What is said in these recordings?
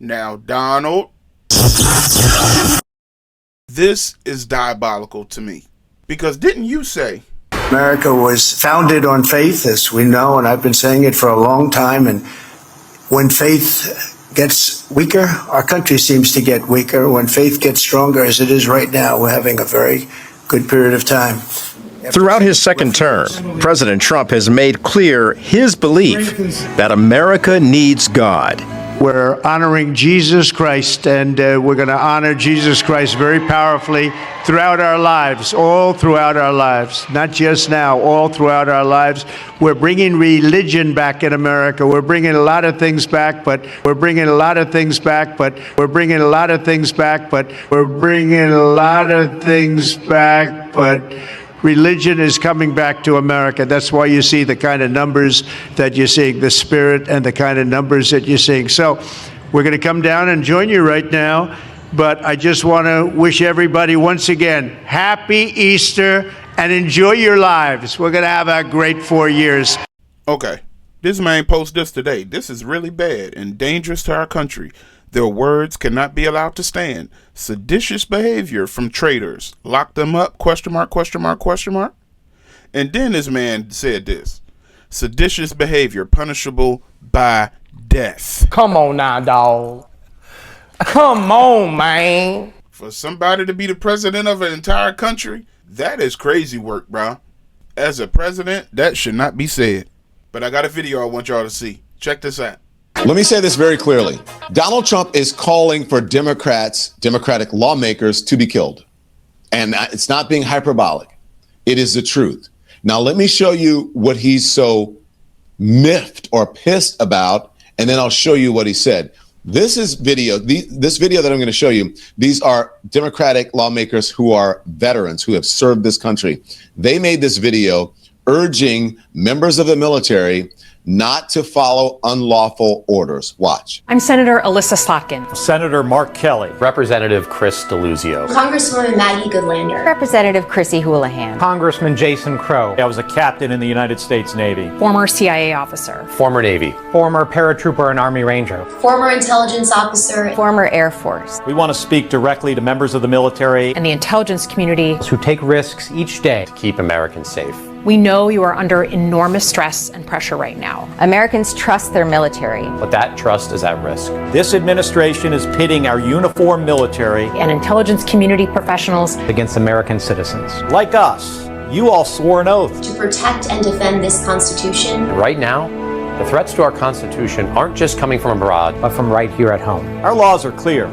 Now, Donald, this is diabolical to me. Because didn't you say America was founded on faith, as we know, and I've been saying it for a long time. And when faith gets weaker, our country seems to get weaker. When faith gets stronger, as it is right now, we're having a very good period of time. Throughout his second term, President Trump has made clear his belief that America needs God. We're honoring Jesus Christ, and we're going to honor Jesus Christ very powerfully throughout our lives, all throughout our lives, not just now, all throughout our lives. We're bringing religion back in America. We're bringing a lot of things back, but we're bringing a lot of things back, but we're bringing a lot of things back, but we're bringing a lot of things back, but religion is coming back to America. That's why you see the kind of numbers that you're seeing, the spirit and the kind of numbers that you're seeing. So we're going to come down and join you right now. But I just want to wish everybody once again, happy Easter and enjoy your lives. We're going to have a great 4 years. Okay, this man posted this today. This is really bad and dangerous to our country. Their words cannot be allowed to stand. Seditious behavior from traitors. Lock them up, question mark, question mark, question mark. And then this man said this. Seditious behavior punishable by death. Come on now, dog. Come on, man. For somebody to be the president of an entire country, that is crazy work, bro. As a president, that should not be said. But I got a video I want y'all to see. Check this out. Let me say this very clearly. Donald Trump is calling for Democratic lawmakers to be killed. And it's not being hyperbolic. It is the truth. Now, let me show you what he's so miffed or pissed about, and then I'll show you what he said. This is video. This video that I'm going to show you, these are Democratic lawmakers who are veterans who have served this country. They made this video urging members of the military not to follow unlawful orders. Watch. I'm Senator Alyssa Slotkin. Senator Mark Kelly. Representative Chris DeLuzio. Congresswoman Maggie Goodlander. Representative Chrissy Houlihan. Congressman Jason Crow. I was a captain in the United States Navy. Former CIA officer. Former Navy. Former paratrooper and Army Ranger. Former intelligence officer. Former Air Force. We want to speak directly to members of the military And the intelligence community. Who take risks each day to keep Americans safe. We know you are under enormous stress and pressure right now. Americans trust their military. But that trust is at risk. This administration is pitting our uniformed military And intelligence community professionals against American citizens. like us. You all swore an oath To protect and defend this Constitution. And right now, the threats to our Constitution aren't just coming from abroad, But from right here at home. Our laws are clear.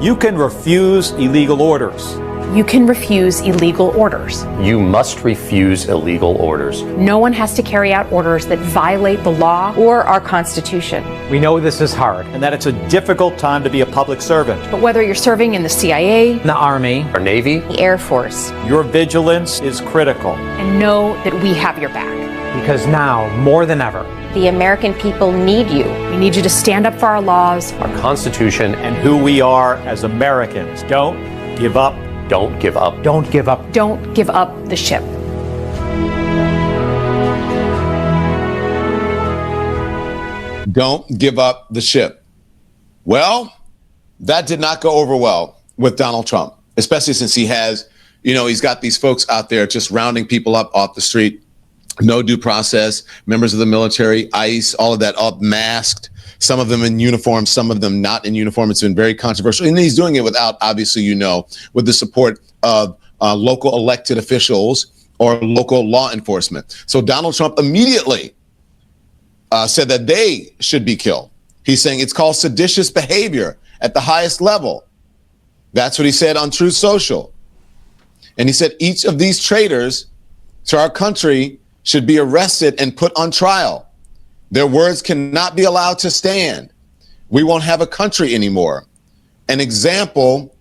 You can refuse illegal orders. You can refuse illegal orders. You must refuse illegal orders. No one has to carry out orders that violate the law. Or our Constitution. We know this is hard. And that it's a difficult time to be a public servant. But whether you're serving in the CIA, The Army. Our Navy, The Air Force. Your vigilance is critical. and know that we have your back. Because now, more than ever, The American people need you. We need you to stand up for our laws. our Constitution, And who we are as Americans. Don't give up. don't give up. don't give up. Don't give up the ship. Don't give up the ship. Well, that did not go over well with Donald Trump, especially since he has, he's got these folks out there just rounding people up off the street. No due process, members of the military, ICE, all of that, all masked, some of them in uniform, some of them not in uniform. It's been very controversial. And he's doing it without, obviously, with the support of local elected officials or local law enforcement. So Donald Trump immediately said that they should be killed. He's saying it's called seditious behavior at the highest level. That's what he said on Truth Social. And he said each of these traitors to our country should be arrested and put on trial. Their words cannot be allowed to stand. We won't have a country anymore. An example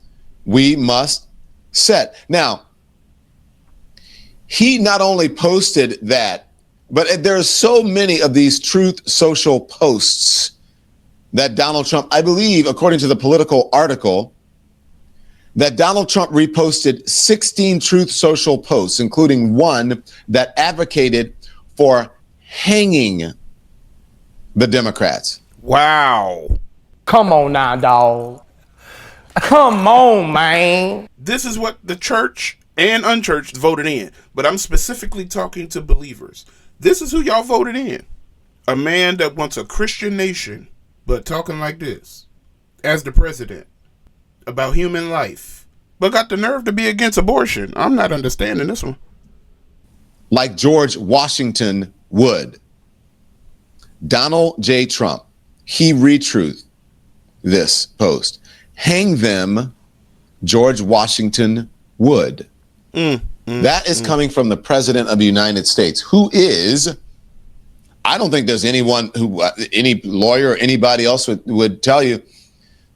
we must set. Now, he not only posted that, but there are so many of these Truth Social posts that Donald Trump, I believe, according to the Political article, that Donald Trump reposted 16 Truth Social posts, including one that advocated for hanging the Democrats. Wow. Come on now, dog. Come on, man. This is what the church and unchurched voted in. But I'm specifically talking to believers. This is who y'all voted in. A man that wants a Christian nation, but talking like this as the president about human life, but got the nerve to be against abortion. I'm not understanding this one. Like George Washington would. Donald J. Trump, he retruthed this post. Hang them, George Washington would. That is coming from the president of the United States, who is, I don't think there's anyone who, any lawyer or anybody else would tell you,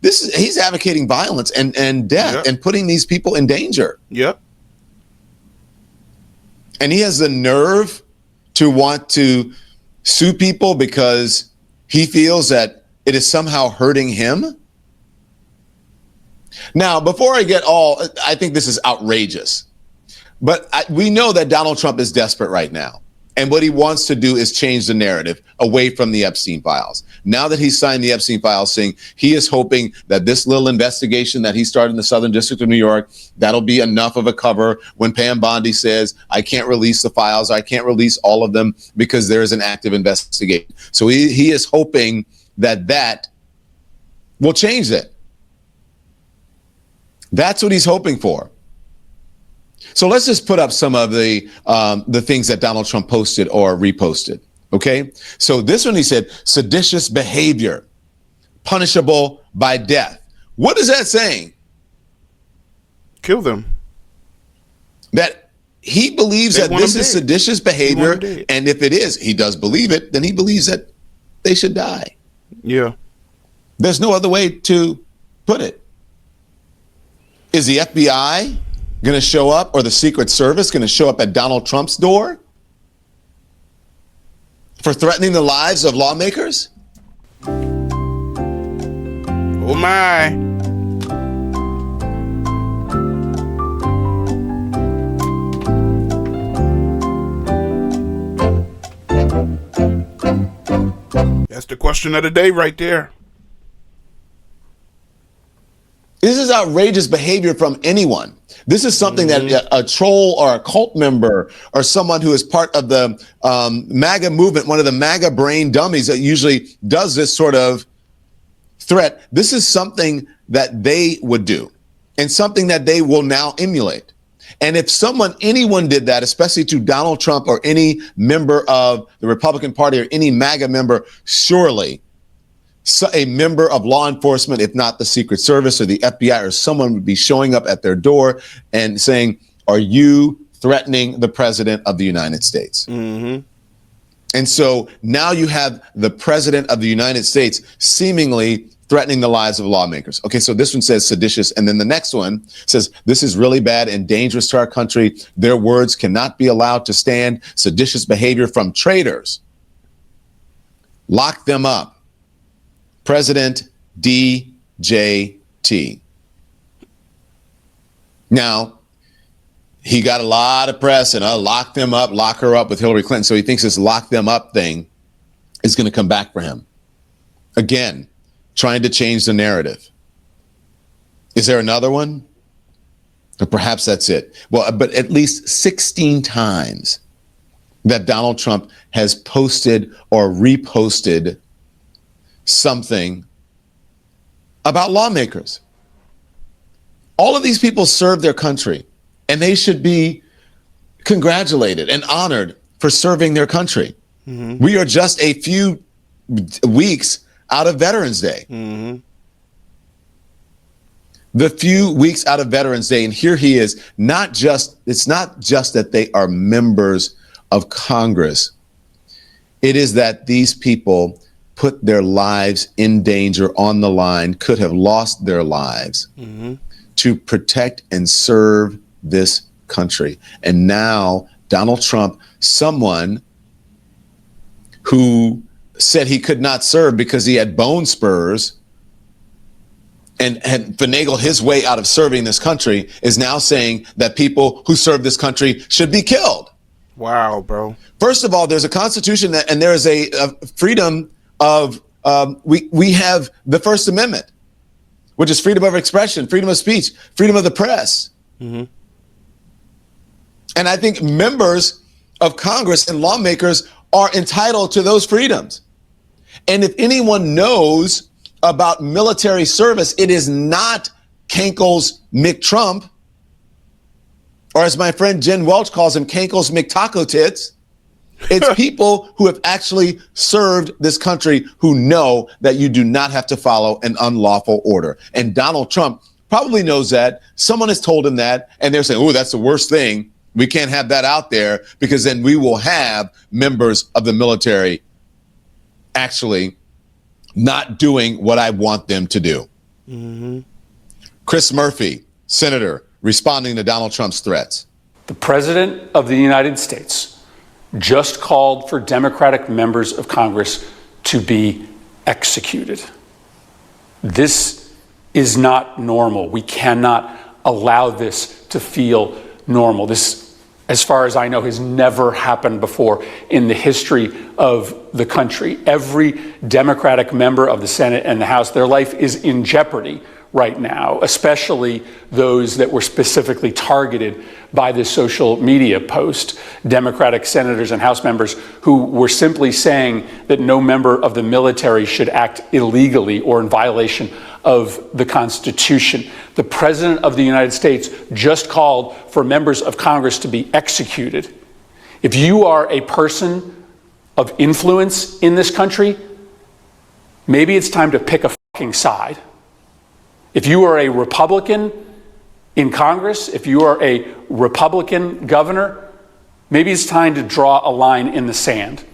he's advocating violence and death and putting these people in danger. Yep. And he has the nerve to want to sue people because he feels that it is somehow hurting him. Now, before I think this is outrageous, but we know that Donald Trump is desperate right now. And what he wants to do is change the narrative away from the Epstein files. Now that he's signed the Epstein files, saying he is hoping that this little investigation that he started in the Southern District of New York, that'll be enough of a cover when Pam Bondi says, I can't release the files, I can't release all of them because there is an active investigation. So he is hoping that will change it. That's what he's hoping for. So let's just put up some of the things that Donald Trump posted or reposted. Okay. So this one, he said, seditious behavior, punishable by death. What is that saying? Kill them. That he believes that this is seditious behavior. And if it is, he does believe it, then he believes that they should die. Yeah. There's no other way to put it. Is the FBI going to show up, or the Secret Service going to show up at Donald Trump's door for threatening the lives of lawmakers? Oh my. That's the question of the day right there. This is outrageous behavior from anyone. This is something that a troll or a cult member or someone who is part of the MAGA movement, one of the MAGA brain dummies that usually does this sort of threat, this is something that they would do and something that they will now emulate. And if anyone did that, especially to Donald Trump or any member of the Republican Party or any MAGA member, surely a member of law enforcement, if not the Secret Service or the FBI or someone, would be showing up at their door and saying, are you threatening the president of the United States? Mm-hmm. And so now you have the president of the United States seemingly threatening the lives of lawmakers. Okay, so this one says seditious. And then the next one says, this is really bad and dangerous to our country. Their words cannot be allowed to stand. Seditious behavior from traitors. Lock them up. President DJT. Now, he got a lot of press and lock them up, lock her up with Hillary Clinton. So he thinks this lock them up thing is going to come back for him. Again, trying to change the narrative. Is there another one? Or perhaps that's it. Well, but at least 16 times that Donald Trump has posted or reposted something about lawmakers. All of these people serve their country, and they should be congratulated and honored for serving their country. Mm-hmm. We are just a few weeks out of Veterans Day. Mm-hmm. The few weeks out of Veterans Day, and here he is, it's not just that they are members of Congress. It is that these people put their lives in danger, on the line, could have lost their lives to protect and serve this country. And now Donald Trump, someone who said he could not serve because he had bone spurs and had finagled his way out of serving this country, is now saying that people who serve this country should be killed. Wow, bro. First of all, there's a constitution and there is a freedom of We have the First Amendment, which is freedom of expression, freedom of speech, freedom of the press. Mm-hmm. And I think members of Congress and lawmakers are entitled to those freedoms. And if anyone knows about military service, it is not Kankle's McTrump, or as my friend Jen Welch calls him, Kankle's McTaco Tits. It's people who have actually served this country who know that you do not have to follow an unlawful order. And Donald Trump probably knows that. Someone has told him that, and they're saying, oh, that's the worst thing. We can't have that out there because then we will have members of the military actually not doing what I want them to do. Mm-hmm. Chris Murphy, senator, responding to Donald Trump's threats. The President of the United States just called for Democratic members of Congress to be executed. This is not normal. We cannot allow this to feel normal. This, as far as I know, has never happened before in the history of the country. Every Democratic member of the Senate and the House, their life is in jeopardy right now, especially those that were specifically targeted by this social media post. Democratic senators and House members who were simply saying that no member of the military should act illegally or in violation of the Constitution. The President of the United States just called for members of Congress to be executed. If you are a person of influence in this country, maybe it's time to pick a fucking side. If you are a Republican in Congress, if you are a Republican governor, maybe it's time to draw a line in the sand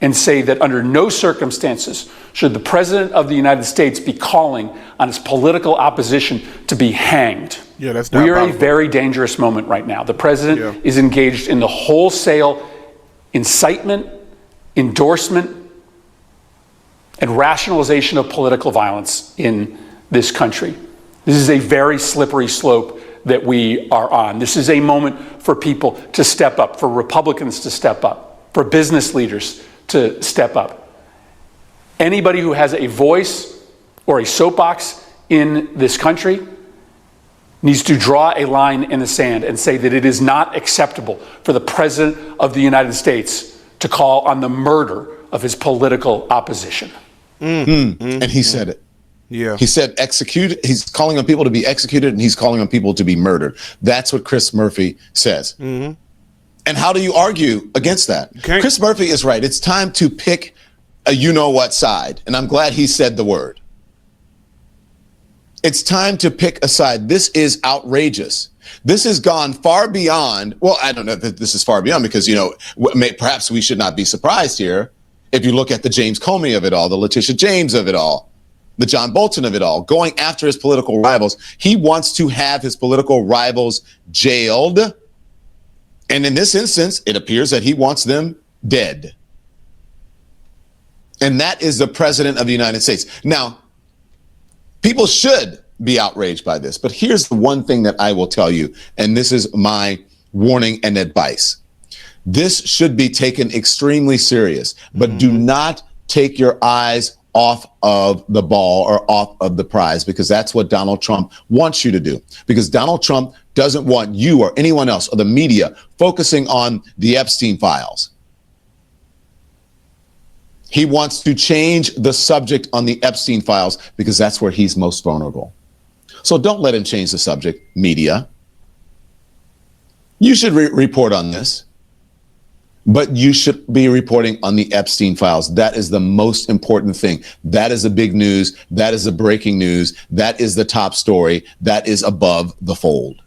and say that under no circumstances should the President of the United States be calling on his political opposition to be hanged. Yeah, that's we are a very dangerous moment right now. The President is engaged in the wholesale incitement, endorsement, and rationalization of political violence in this country. This is a very slippery slope that we are on. This is a moment for people to step up, for Republicans to step up, for business leaders to step up. Anybody who has a voice or a soapbox in this country needs to draw a line in the sand and say that it is not acceptable for the President of the United States to call on the murder of his political opposition. And he said it. Yeah. He said execute. He's calling on people to be executed, and he's calling on people to be murdered. That's what Chris Murphy says. Mm-hmm. And how do you argue against that? Okay. Chris Murphy is right. It's time to pick a you-know-what side. And I'm glad he said the word. It's time to pick a side. This is outrageous. This has gone far beyond. Well, I don't know that this is far beyond because, perhaps we should not be surprised here if you look at the James Comey of it all, the Letitia James of it all, the John Bolton of it all, going after his political rivals. He wants to have his political rivals jailed. And in this instance, it appears that he wants them dead. And that is the President of the United States. Now, people should be outraged by this. But here's the one thing that I will tell you, and this is my warning and advice. This should be taken extremely serious, but do not take your eyes off of the ball or off of the prize, because that's what Donald Trump wants you to do. Because Donald Trump doesn't want you or anyone else or the media focusing on the Epstein files. He wants to change the subject on the Epstein files because that's where he's most vulnerable. So don't let him change the subject, media. You should report on this, but you should be reporting on the Epstein files. That is the most important thing. That is the big news. That is the breaking news. That is the top story. That is above the fold.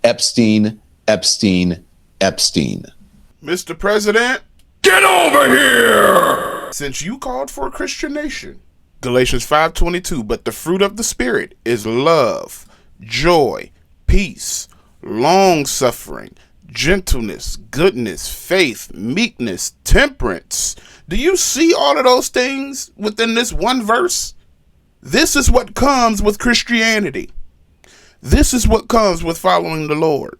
Epstein, Epstein, Epstein. Mr. President, get over here! Since you called for a Christian nation, Galatians 5:22, but the fruit of the Spirit is love, joy, peace, long-suffering, gentleness, goodness, faith, meekness, temperance. Do you see all of those things within this one verse? This is what comes with Christianity. This is what comes with following the Lord.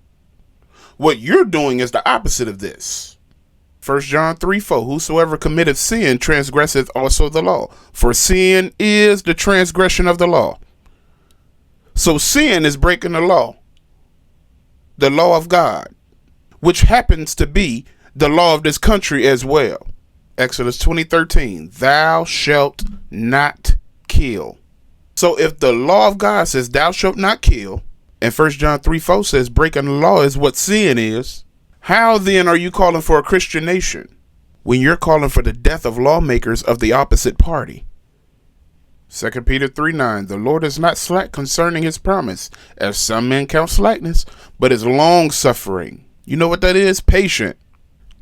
What you're doing is the opposite of this. 1 John 3:4, whosoever committeth sin transgresseth also the law, for sin is the transgression of the law. So sin is breaking the law of God, which happens to be the law of this country as well. Exodus 20:13, thou shalt not kill. So if the law of God says thou shalt not kill, and 1 John 3:4 says breaking the law is what sin is, how then are you calling for a Christian nation when you're calling for the death of lawmakers of the opposite party? 2 Peter 3:9, the Lord is not slack concerning his promise, as some men count slackness, but is long suffering. You know what that is? Patient.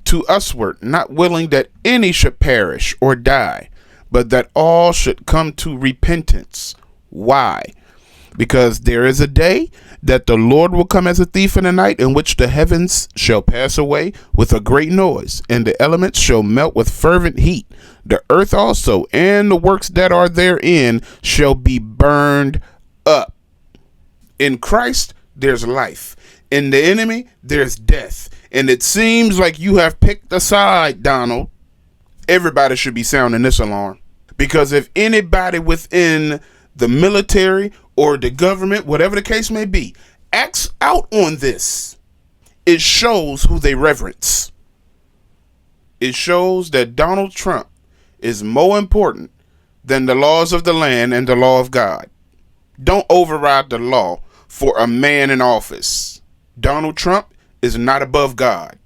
To usward, not willing that any should perish or die, but that all should come to repentance. Why? Because there is a day that the Lord will come as a thief in the night, in which the heavens shall pass away with a great noise, and the elements shall melt with fervent heat. The earth also and the works that are therein shall be burned up. In Christ, there's life. In the enemy, there's death. And it seems like you have picked a side, Donald. Everybody should be sounding this alarm. Because if anybody within the military or the government, whatever the case may be, acts out on this, it shows who they reverence. It shows that Donald Trump is more important than the laws of the land and the law of God. Don't override the law for a man in office. Donald Trump is not above God.